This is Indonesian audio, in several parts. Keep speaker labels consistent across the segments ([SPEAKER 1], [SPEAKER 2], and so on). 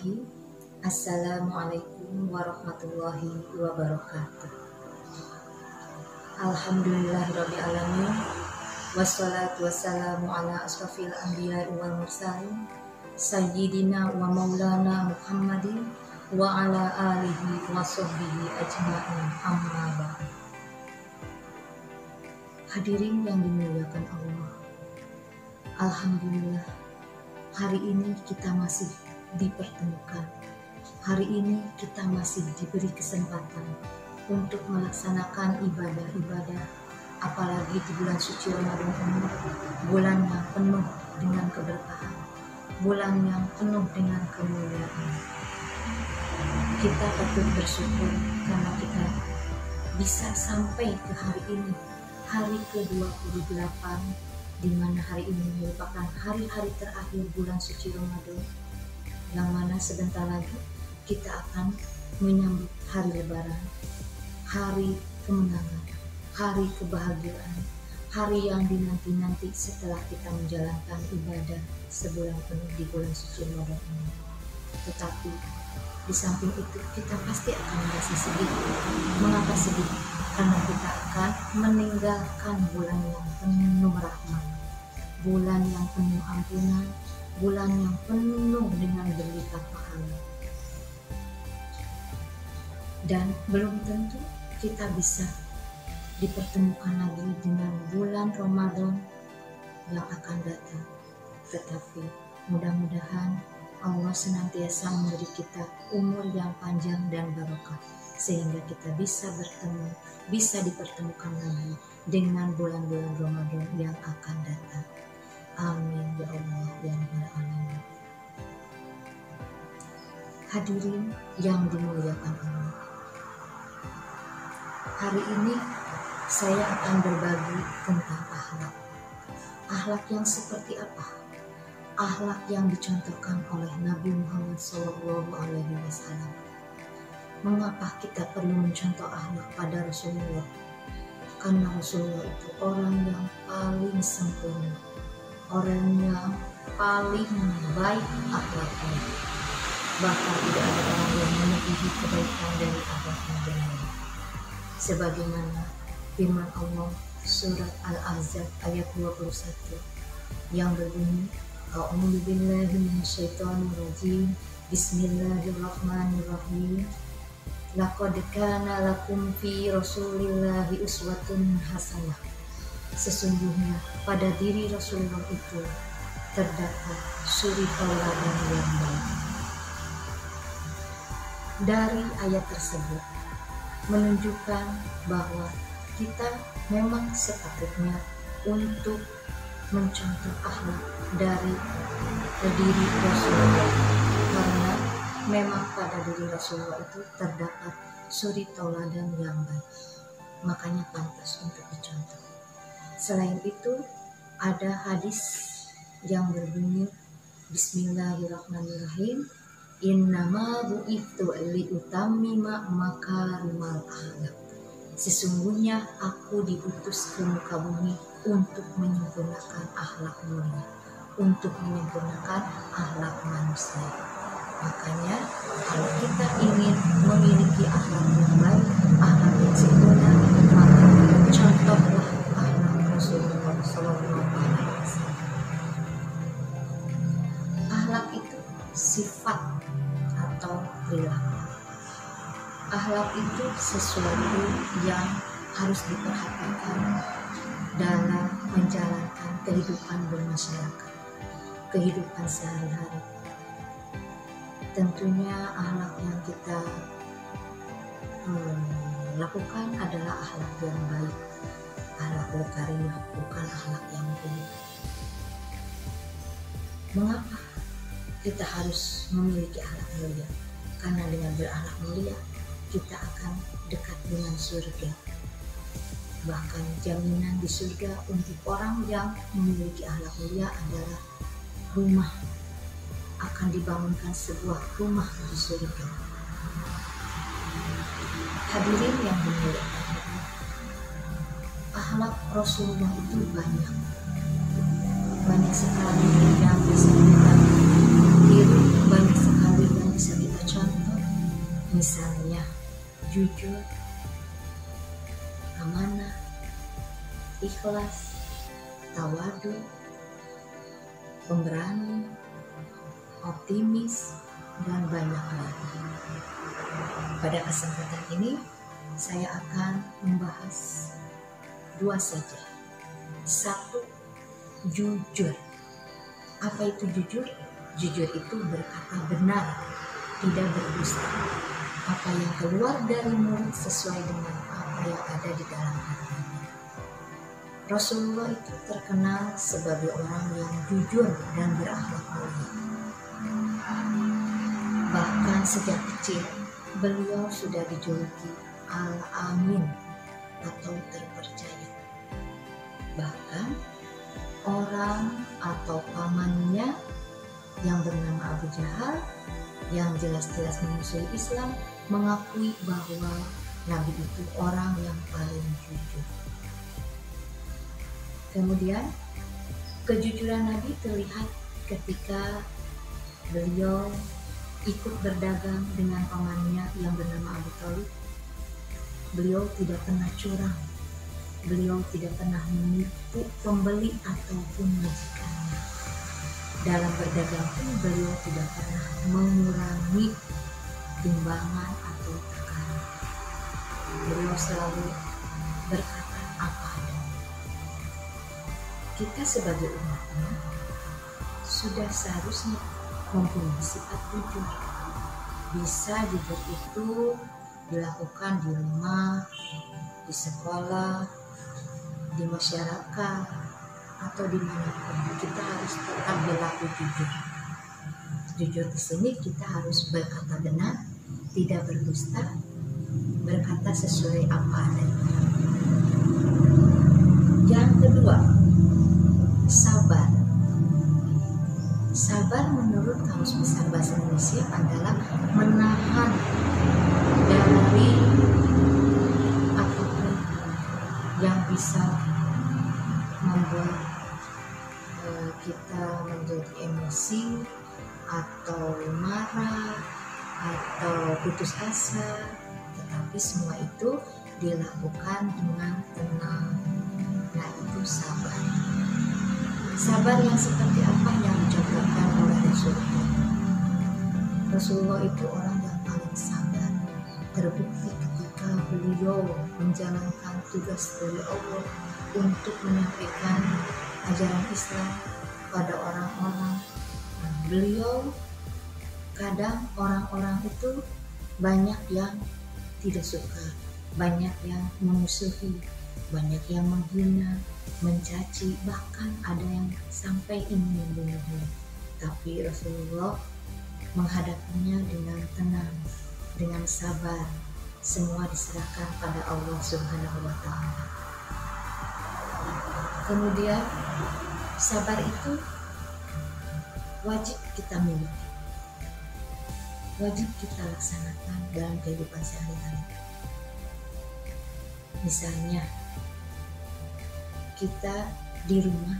[SPEAKER 1] Bismillahirrahmanirrahim. Assalamualaikum warahmatullahi wabarakatuh. Alhamdulillahirrabbilalamin. Wassalatu wassalamu ala asrafil anbiya wal mursalin Sayyidina wa maulana Muhammadin wa ala alihi wa sahbihi ajma'in, amma ba'd. Hadirin yang dimuliakan Allah, alhamdulillah hari ini kita masih dipertemukan. Hari ini kita masih diberi kesempatan untuk melaksanakan ibadah-ibadah, apalagi di bulan suci Ramadan ini, bulan yang penuh dengan keberkahan, bulan yang penuh dengan kemuliaan. Kita patut bersyukur karena kita bisa sampai ke hari ini, hari ke-28, di mana hari ini merupakan hari-hari terakhir bulan suci Ramadan, yang mana sebentar lagi kita akan menyambut hari Lebaran, hari kemenangan, hari kebahagiaan, hari yang dinanti-nanti setelah kita menjalankan ibadah sebulan penuh di bulan suci Ramadan ini. Tetapi di samping itu kita pasti akan merasa sedih. Mengapa sedih? Karena kita akan meninggalkan bulan yang penuh rahmat, bulan yang penuh ampunan, bulan yang penuh dengan berlipat pahala. Dan belum tentu kita bisa dipertemukan lagi dengan bulan Ramadan yang akan datang. Tetapi mudah-mudahan Allah senantiasa memberi kita umur yang panjang dan barokah, sehingga kita bisa bertemu, bisa dipertemukan lagi dengan bulan-bulan Ramadan yang akan datang. Amin ya Allah ya Rabbal Alamin. Hadirin yang dimuliakan Allah, hari ini saya akan berbagi tentang akhlak. Akhlak yang seperti apa? Akhlak yang dicontohkan oleh Nabi Muhammad SAW. Mengapa kita perlu mencontoh akhlak pada Rasulullah? Karena Rasulullah itu orang yang paling sempurna, orang yang paling baik akhlaknya. Bahkan tidak ada orang yang melebihi kebaikan dari akhlaknya yang lain. Sebagaimana firman Allah surat Al-Ahzab ayat 21 yang berbunyi, A'udzu billahi minasyaitonir rajim. Bismillahirrahmanirrahim. Laqad kana lakum fi Rasulillahi uswatun hasanah. Sesungguhnya pada diri Rasulullah itu terdapat suri tauladan yang baik. Dari ayat tersebut menunjukkan bahwa kita memang sepatutnya untuk mencontoh akhlak dari diri Rasulullah, karena memang pada diri Rasulullah itu terdapat suri tauladan yang baik, makanya pantas untuk dicontoh. Selain itu ada hadis yang berbunyi Bismillahirrahmanirrahim, innama bu'ithu liutammima makarimal akhlak. Sesungguhnya aku diutus ke muka bumi untuk menyempurnakan akhlak mulia, untuk menyempurnakan akhlak manusia. Makanya kalau kita ingin memiliki akhlak yang baik, akhlak yang sempurna, maka contohlah akhlak Rasulullah SAW. Akhlak itu sifat atau perilaku. Akhlak itu sesuatu yang harus diperhatikan dalam menjalankan kehidupan bermasyarakat, kehidupan sehari-hari. Tentunya akhlak yang kita lakukan adalah akhlak yang baik, akhlak karimah, bukan akhlak yang buruk. Mengapa kita harus memiliki akhlak mulia? Karena dengan berakhlak mulia kita akan dekat dengan surga. Bahkan jaminan di surga untuk orang yang memiliki akhlak mulia adalah rumah, akan dibangunkan sebuah rumah di surga. Hadirin yang dimuliakan, akhlak Rasulullah itu banyak sekali yang bisa kita tiru, banyak sekali yang Misalnya jujur, amanah, ikhlas, tawadu, pemberani, optimis, dan banyak lagi. Pada kesempatan ini saya akan membahas dua saja. Satu, jujur. Apa itu jujur? Jujur itu berkata benar, tidak berdusta. Apa yang keluar dari mulut sesuai dengan apa yang ada di dalam hatinya. Rasulullah itu terkenal sebagai orang yang jujur dan berakhlak mulia. Bahkan sejak kecil beliau sudah dijuluki Al-Amin atau terpercaya. Bahkan orang atau pamannya yang bernama Abu Jahal yang jelas-jelas memusuhi Islam mengakui bahwa Nabi itu orang yang paling jujur. Kemudian kejujuran Nabi terlihat ketika beliau ikut berdagang dengan pamannya yang bernama Abu Thalib. Beliau tidak pernah curang, beliau tidak pernah menipu pembeli ataupun majikannya. Dalam berdagang pun beliau tidak pernah mengurangi timbangan atau takaran. Beliau selalu berkata apa adanya. Kita sebagai umatnya sudah seharusnya mempunyai sifat jujur. Bisa jujur itu dilakukan di rumah, di sekolah, di masyarakat, atau dimanapun. Kita harus tetap berlaku jujur. Jujur di sini kita harus berkata benar, tidak berdusta, berkata sesuai apa adanya. Yang kedua, sabar. Sabar menurut Kamus Besar Bahasa Indonesia adalah menahan dari apapun yang bisa membuat kita menjadi emosi atau marah atau putus asa, tetapi semua itu dilakukan dengan tenang. Nah, itu sabar. Sabar yang seperti apa yang dicontohkan oleh Rasulullah. Rasulullah itu orang yang paling sabar. Terbukti ketika beliau menjalankan tugas dari Allah untuk menyampaikan ajaran Islam pada orang-orang. Nah, beliau kadang orang-orang itu banyak yang tidak suka, banyak yang memusuhi, banyak yang menghina, mencaci, bahkan ada yang sampai ingin membunuhnya. Tapi Rasulullah menghadapinya dengan tenang, dengan sabar. Semua diserahkan pada Allah Subhanahu wa Ta'ala. Kemudian sabar itu wajib kita miliki, wajib kita laksanakan dalam kehidupan sehari-hari. Misalnya kita di rumah,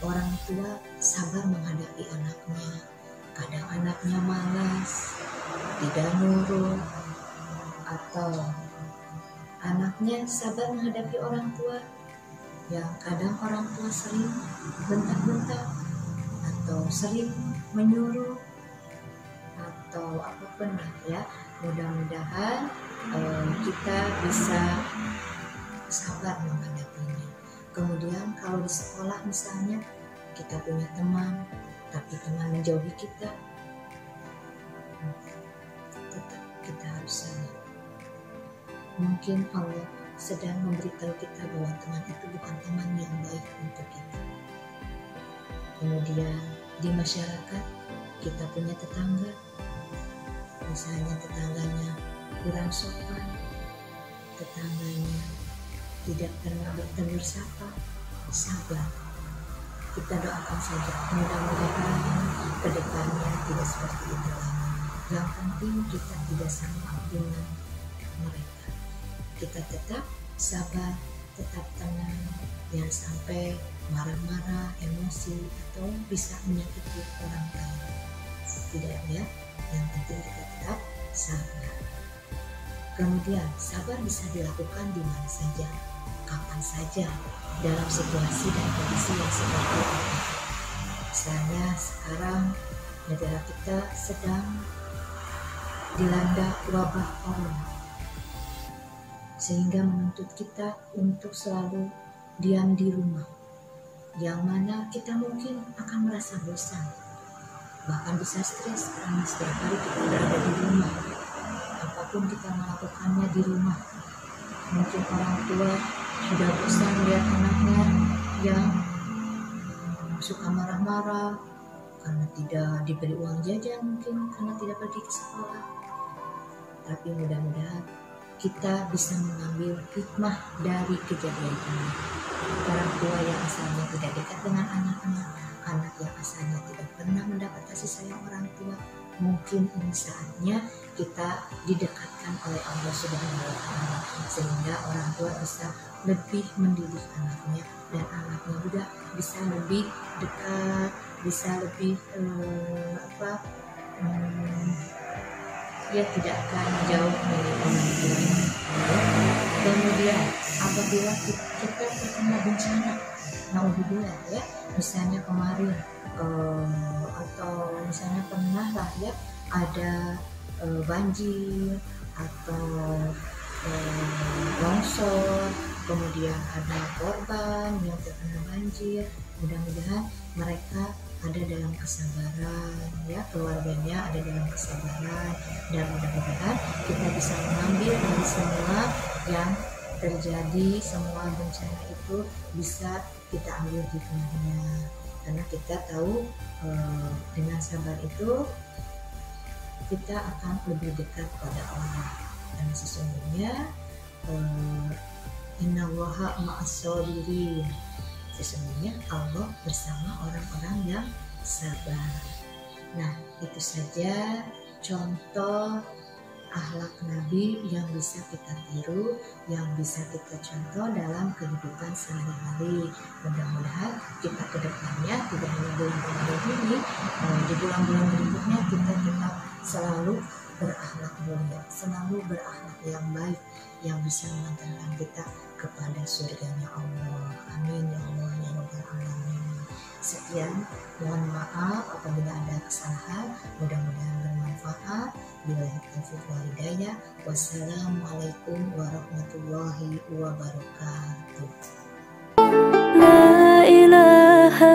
[SPEAKER 1] orang tua sabar menghadapi anaknya. Kadang anaknya malas, tidak nurut, atau anaknya sabar menghadapi orang tua yang kadang orang tua sering bentak-bentak atau sering menyuruh atau apapun lah ya. Mudah-mudahan kita bisa sabar menghadapinya. Kemudian kalau di sekolah misalnya kita punya teman, tapi teman menjauhi kita, tetap kita harus sabar. Mungkin Allah sedang memberitahu kita bahwa teman itu bukan teman yang baik untuk kita. Kemudian di masyarakat kita punya tetangga, misalnya tetangganya kurang sopan, tetangganya tidak pernah bertegur sapa, sabar. Kita doakan saja, mudah-mudahan kedepannya tidak seperti itu lagi. Yang penting kita tidak sama dengan mereka. Kita tetap sabar, tetap tenang, jangan sampai marah-marah, emosi, atau bisa menyakiti orang lain. Tidak ya, yang penting kita tetap sabar. Kemudian sabar bisa dilakukan di mana saja, kapan saja, dalam situasi dan kondisi yang seperti apa. Misalnya sekarang negara kita sedang dilanda wabah corona, sehingga menuntut kita untuk selalu diam di rumah, yang mana kita mungkin akan merasa bosan, bahkan bisa stres karena setiap hari kita berada di rumah, apapun kita melakukannya di rumah. Mungkin orang tua sudah bosan melihat anaknya yang suka marah-marah karena tidak diberi uang jajan, mungkin karena tidak pergi ke sekolah. Tapi mudah-mudahan kita bisa mengambil hikmah dari kejadian ini. Orang tua yang asalnya tidak dekat dengan anaknya, anak yang asalnya tidak pernah mendapat kasih sayang orang tua, mungkin ini saatnya kita didekatkan oleh Allah Subhanahu wa Ta'ala, sehingga orang tua bisa lebih mendidik anaknya, dan anaknya juga bisa lebih dekat, bisa lebih dia tidak akan jauh dari orang tuanya. Kemudian apabila kita terkena bencana, naudzubillah ya, misalnya kemarin atau misalnya pernah lah ya ada banjir atau longsor, kemudian ada korban yang terkena banjir. Mudah-mudahan mereka ada dalam kesabaran, ya, keluarganya ada dalam kesabaran, dan mudah-mudahan kita bisa mengambil dari semua yang terjadi, semua bencana itu bisa kita ambil hikmahnya, karena kita tahu dengan sabar itu kita akan lebih dekat pada Allah, karena sesungguhnya innallaha ma'as-shabirin, sesungguhnya Allah bersama orang-orang yang sabar. Nah, itu saja contoh akhlak Nabi yang bisa kita tiru, yang bisa kita contoh dalam kehidupan sehari-hari. Mudah-mudahan kita ke depannya, tidak hanya bulan Ramadan ini, di bulan-bulan berikutnya kita tetap selalu berakhlak mulia, selalu berakhlak yang baik, yang bisa mengantarkan kita kepada surganya Allah. Amin ya Allah ya Rabbal alamin. Sekian, mohon maaf apabila ada kesalahan, mudah-mudahan bermanfaat. Billahi taufiq wal hidayah. Wassalamualaikum warahmatullahi wabarakatuh.
[SPEAKER 2] La ilaha